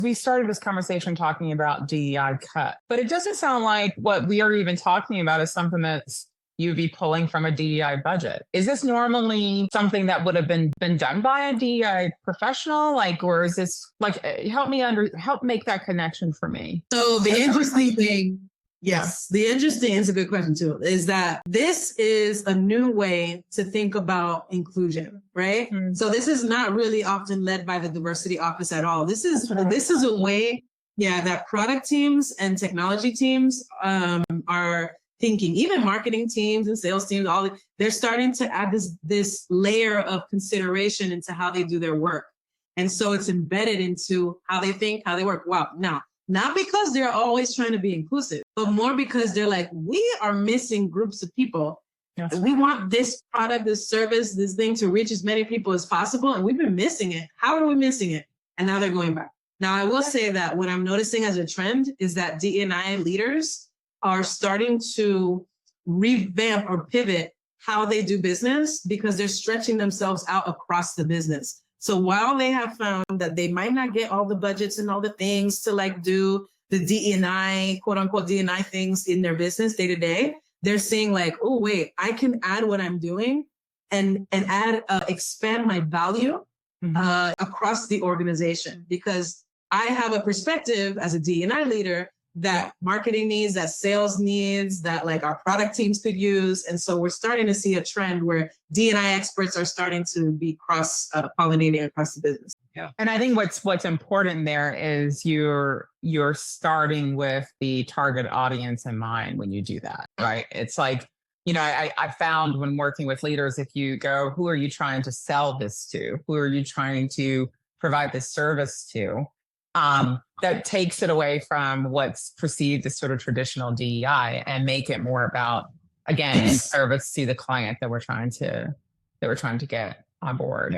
We started this conversation talking about DEI cut, but it doesn't sound like what we are even talking about is something that's you'd be pulling from a DEI budget. Is this normally something that would have been done by a DEI professional? Or is this help make that connection for me? So the interesting thing, yes, it's a good question too, is that this is a new way to think about inclusion, right? Mm-hmm. So this is not really often led by the diversity office at all. This is a way, that product teams and technology teams are thinking. Even marketing teams and sales teams, they're starting to add this layer of consideration into how they do their work. And so it's embedded into how they think, how they work. Wow. Now, not because they're always trying to be inclusive, but more because they're like, we are missing groups of people. Yes. We want this product, this service, this thing to reach as many people as possible. And we've been missing it. How are we missing it? And now they're going back. Now, I will say that what I'm noticing as a trend is that D&I leaders are starting to revamp or pivot how they do business because they're stretching themselves out across the business. So while they have found that they might not get all the budgets and all the things to do the D&I, quote unquote D&I things in their business day to day, they're seeing oh, wait, I can add what I'm doing and expand my value across the organization, because I have a perspective as a D&I leader that marketing needs, that sales needs, that our product teams could use. And so we're starting to see a trend where D&I experts are starting to be cross-pollinating across the business. Yeah. And I think what's important there is you're starting with the target audience in mind when you do that, right? It's I found when working with leaders, if you go, who are you trying to sell this to? Who are you trying to provide this service to? That takes it away from what's perceived as sort of traditional DEI and make it more about, again, in service to the client that we're trying to get on board.